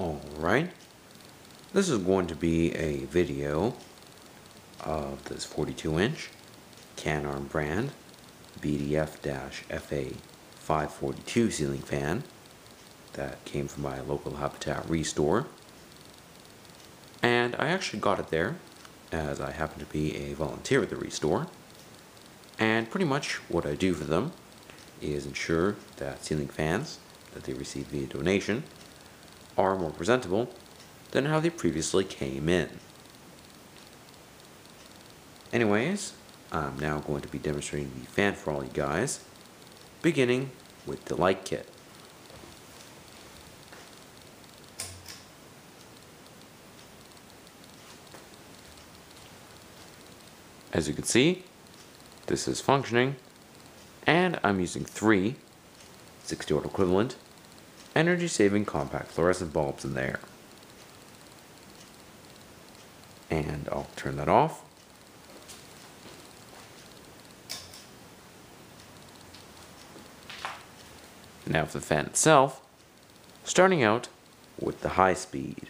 Alright, this is going to be a video of this 42-inch Canarm brand BDF-FA42 ceiling fan that came from my local Habitat Restore. And I actually got it there as I happen to be a volunteer at the Restore. And pretty much what I do for them is ensure that ceiling fans that they receive via donation are more presentable than how they previously came in. Anyways, I'm now going to be demonstrating the fan for all you guys, beginning with the light kit. As you can see, this is functioning, and I'm using 3 60-watt equivalent energy-saving compact fluorescent bulbs in there. And I'll turn that off. Now for the fan itself, starting out with the high speed.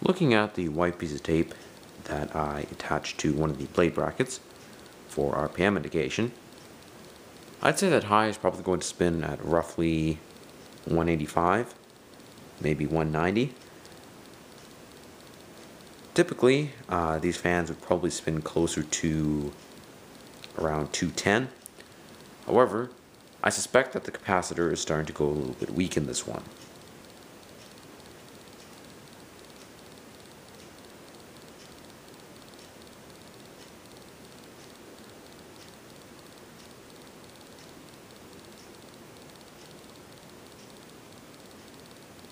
Looking at the white piece of tape that I attached to one of the blade brackets for RPM indication, I'd say that high is probably going to spin at roughly 185, maybe 190. Typically, these fans would probably spin closer to around 210. However, I suspect that the capacitor is starting to go a little bit weak in this one.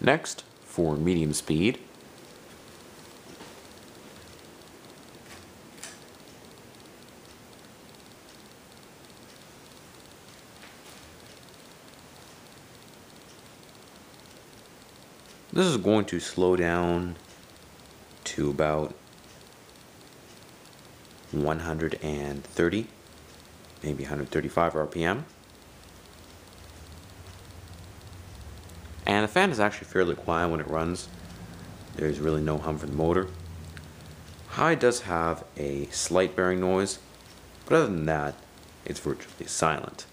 Next, for medium speed, this is going to slow down to about 130, maybe 135 RPM. And the fan is actually fairly quiet when it runs. There's really no hum from the motor. High does have a slight bearing noise, but other than that, it's virtually silent.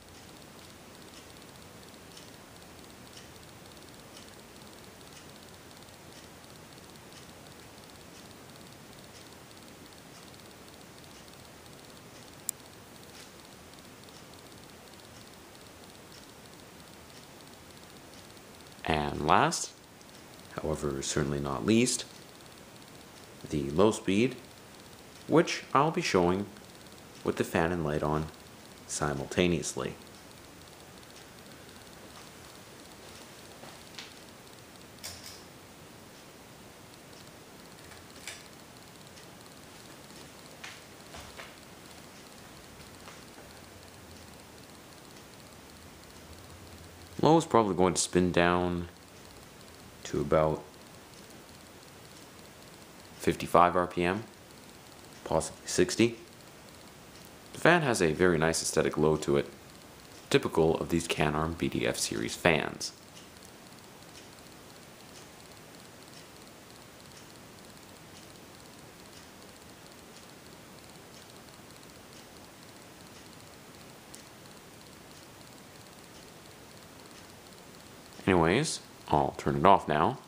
And last, however certainly not least, the low speed, which I'll be showing with the fan and light on simultaneously. Low is probably going to spin down to about 55 RPM, possibly 60. The fan has a very nice aesthetic low to it, typical of these Canarm BDF series fans. Anyways, I'll turn it off now.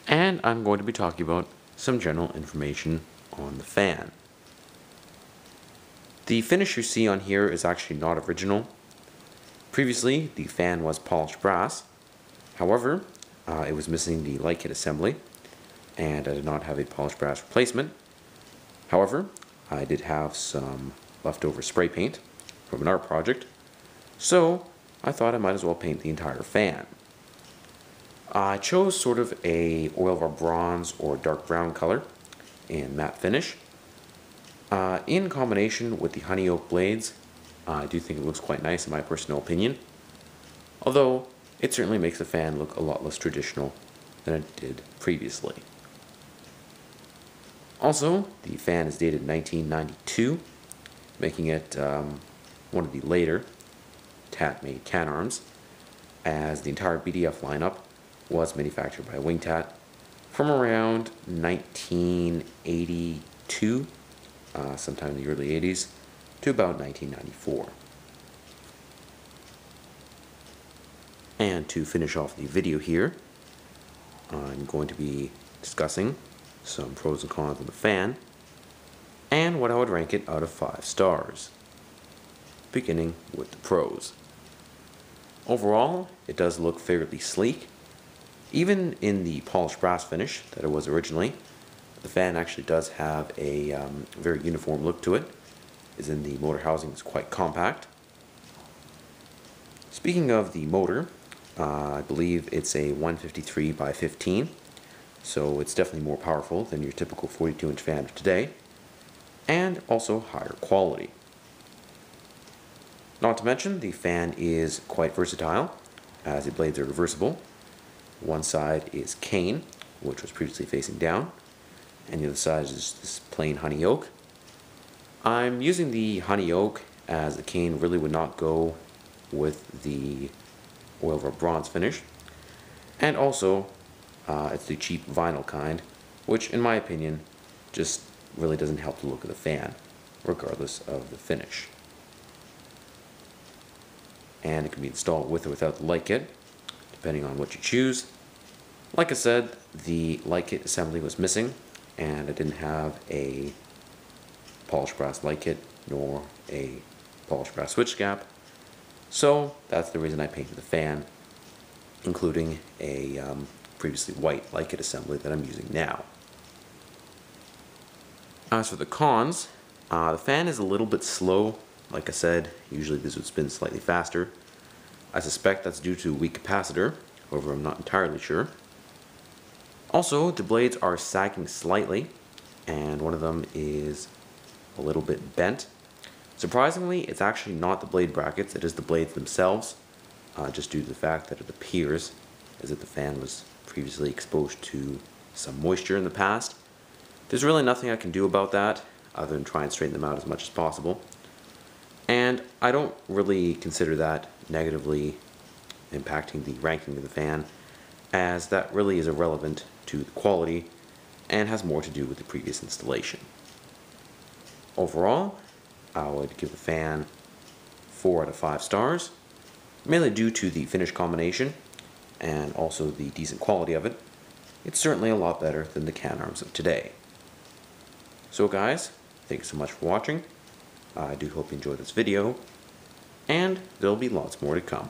And I'm going to be talking about some general information on the fan. The finish you see on here is actually not original. Previously, the fan was polished brass. However, it was missing the light kit assembly, and I did not have a polished brass replacement. However, I did have some leftover spray paint from an art project, so I thought I might as well paint the entire fan. I chose sort of a oil of bronze or dark brown color in matte finish. In combination with the honey oak blades, I do think it looks quite nice in my personal opinion, although it certainly makes the fan look a lot less traditional than it did previously. Also, the fan is dated 1992, making it one of the later Tat-made Canarms, as the entire BDF lineup was manufactured by Wingtat from around 1982, sometime in the early 80s, to about 1994. And to finish off the video here, I'm going to be discussing some pros and cons of the fan, and what I would rank it out of 5 stars. Beginning with the pros. Overall, it does look fairly sleek. Even in the polished brass finish that it was originally, the fan actually does have a very uniform look to it, as in the motor housing is quite compact. Speaking of the motor, I believe it's a 153 by 15, so it's definitely more powerful than your typical 42-inch fan of today, and also higher quality. Not to mention, the fan is quite versatile, as the blades are reversible. One side is cane, which was previously facing down, and the other side is this plain honey oak. I'm using the honey oak as the cane really would not go with the oil rub bronze finish, and also it's the cheap vinyl kind, which in my opinion just really doesn't help the look of the fan, regardless of the finish. And it can be installed with or without the light kit, depending on what you choose. Like I said, the light kit assembly was missing, and I didn't have a polished brass light kit nor a polished brass switch gap, so that's the reason I painted the fan, including a previously white light kit assembly that I'm using now. As for the cons, the fan is a little bit slow. Like I said, usually this would spin slightly faster. I suspect that's due to a weak capacitor, however I'm not entirely sure. Also, the blades are sagging slightly, and one of them is a little bit bent. Surprisingly, it's actually not the blade brackets, it is the blades themselves, just due to the fact that it appears as if the fan was previously exposed to some moisture in the past. There's really nothing I can do about that, other than try and straighten them out as much as possible. And I don't really consider that negatively impacting the ranking of the fan, as that really is irrelevant to the quality and has more to do with the previous installation. Overall, I would give the fan 4 out of 5 stars, mainly due to the finish combination and also the decent quality of it. It's certainly a lot better than the Canarms of today. So guys, thanks so much for watching. I do hope you enjoyed this video, and there'll be lots more to come.